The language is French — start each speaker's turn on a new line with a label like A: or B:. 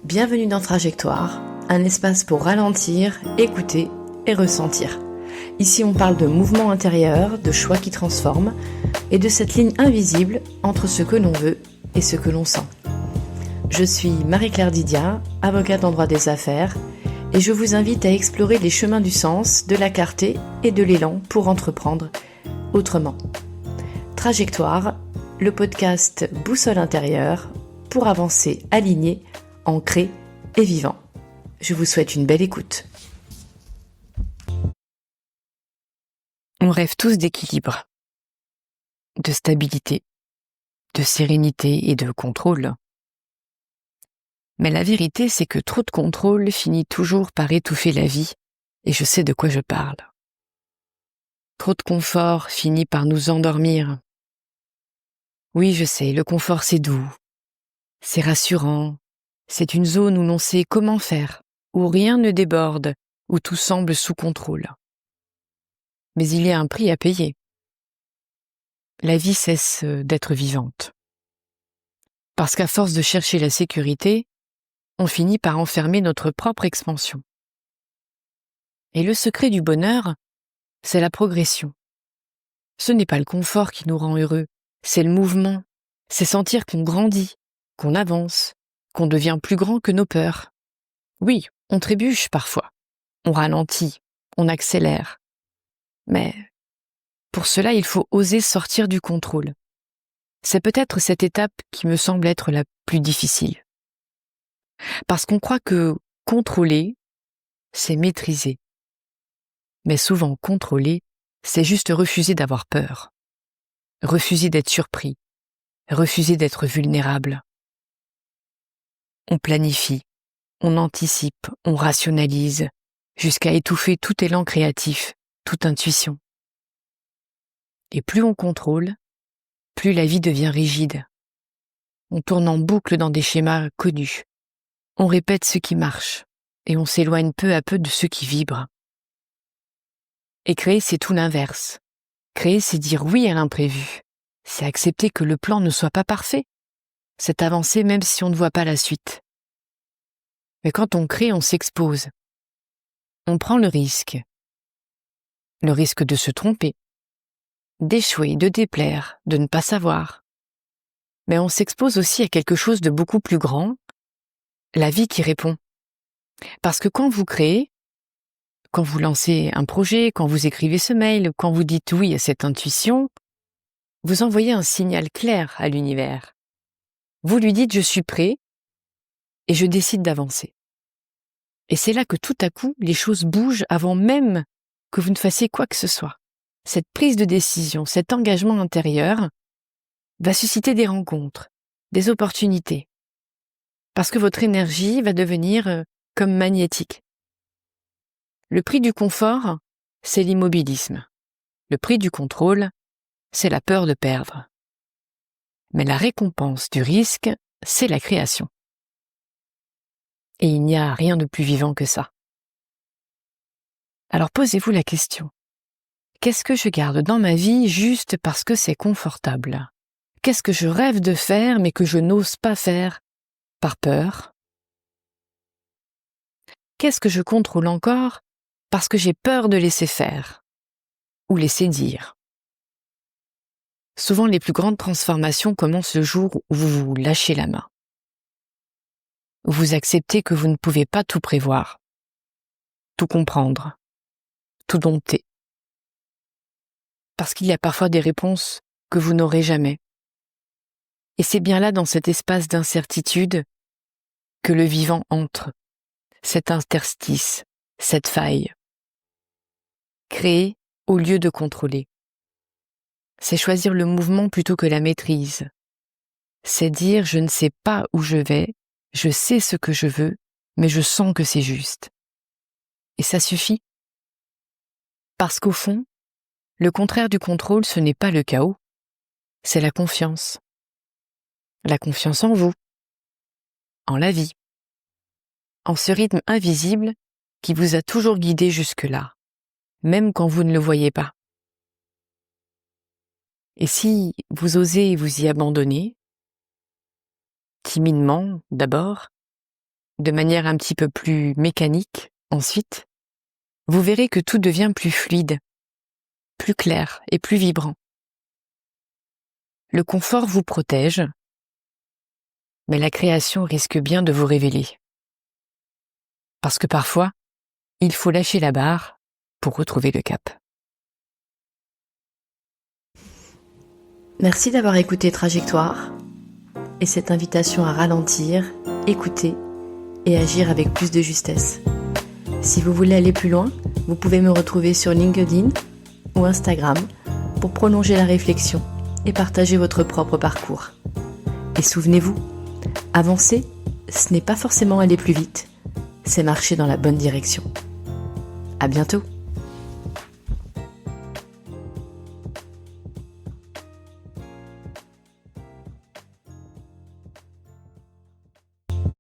A: Bienvenue dans Trajectoire, un espace pour ralentir, écouter et ressentir. Ici on parle de mouvement intérieur, de choix qui transforment et de cette ligne invisible entre ce que l'on veut et ce que l'on sent. Je suis Marie-Claire Didia, avocate en droit des affaires, et je vous invite à explorer les chemins du sens, de la clarté et de l'élan pour entreprendre autrement. Trajectoire, le podcast Boussole intérieure pour avancer aligné, ancré et vivant. Je vous souhaite une belle écoute.
B: On rêve tous d'équilibre, de stabilité, de sérénité et de contrôle. Mais la vérité, c'est que trop de contrôle finit toujours par étouffer la vie, et je sais de quoi je parle. Trop de confort finit par nous endormir. Oui, je sais, le confort c'est doux, c'est rassurant, c'est une zone où l'on sait comment faire, où rien ne déborde, où tout semble sous contrôle. Mais il y a un prix à payer. La vie cesse d'être vivante. Parce qu'à force de chercher la sécurité, on finit par enfermer notre propre expansion. Et le secret du bonheur, c'est la progression. Ce n'est pas le confort qui nous rend heureux, c'est le mouvement, c'est sentir qu'on grandit, qu'on avance, qu'on devient plus grand que nos peurs. Oui, on trébuche parfois, on ralentit, on accélère. Mais pour cela, il faut oser sortir du contrôle. C'est peut-être cette étape qui me semble être la plus difficile. Parce qu'on croit que contrôler, c'est maîtriser. Mais souvent, contrôler, c'est juste refuser d'avoir peur, refuser d'être surpris, refuser d'être vulnérable. On planifie, on anticipe, on rationalise, jusqu'à étouffer tout élan créatif, toute intuition. Et plus on contrôle, plus la vie devient rigide. On tourne en boucle dans des schémas connus. On répète ce qui marche, et on s'éloigne peu à peu de ce qui vibre. Et créer, c'est tout l'inverse. Créer, c'est dire oui à l'imprévu. C'est accepter que le plan ne soit pas parfait. C'est avancer même si on ne voit pas la suite. Mais quand on crée, on s'expose. On prend le risque. Le risque de se tromper, d'échouer, de déplaire, de ne pas savoir. Mais on s'expose aussi à quelque chose de beaucoup plus grand, la vie qui répond. Parce que quand vous créez, quand vous lancez un projet, quand vous écrivez ce mail, quand vous dites oui à cette intuition, vous envoyez un signal clair à l'univers. Vous lui dites « je suis prêt » et je décide d'avancer. Et c'est là que tout à coup, les choses bougent avant même que vous ne fassiez quoi que ce soit. Cette prise de décision, cet engagement intérieur va susciter des rencontres, des opportunités. Parce que votre énergie va devenir comme magnétique. Le prix du confort, c'est l'immobilisme. Le prix du contrôle, c'est la peur de perdre. Mais la récompense du risque, c'est la création. Et il n'y a rien de plus vivant que ça. Alors posez-vous la question. Qu'est-ce que je garde dans ma vie juste parce que c'est confortable ? Qu'est-ce que je rêve de faire mais que je n'ose pas faire par peur ? Qu'est-ce que je contrôle encore parce que j'ai peur de laisser faire ou laisser dire ? Souvent, les plus grandes transformations commencent le jour où vous vous lâchez la main. Où vous acceptez que vous ne pouvez pas tout prévoir, tout comprendre, tout dompter. Parce qu'il y a parfois des réponses que vous n'aurez jamais. Et c'est bien là, dans cet espace d'incertitude, que le vivant entre, cet interstice, cette faille. Créer au lieu de contrôler. C'est choisir le mouvement plutôt que la maîtrise. C'est dire « je ne sais pas où je vais, je sais ce que je veux, mais je sens que c'est juste ». Et ça suffit. Parce qu'au fond, le contraire du contrôle, ce n'est pas le chaos, c'est la confiance. La confiance en vous, en la vie, en ce rythme invisible qui vous a toujours guidé jusque-là, même quand vous ne le voyez pas. Et si vous osez vous y abandonner, timidement d'abord, de manière un petit peu plus mécanique, ensuite, vous verrez que tout devient plus fluide, plus clair et plus vibrant. Le confort vous protège, mais la création risque bien de vous révéler. Parce que parfois, il faut lâcher la barre pour retrouver le cap.
A: Merci d'avoir écouté Trajectoire et cette invitation à ralentir, écouter et agir avec plus de justesse. Si vous voulez aller plus loin, vous pouvez me retrouver sur LinkedIn ou Instagram pour prolonger la réflexion et partager votre propre parcours. Et souvenez-vous, avancer, ce n'est pas forcément aller plus vite, c'est marcher dans la bonne direction. À bientôt!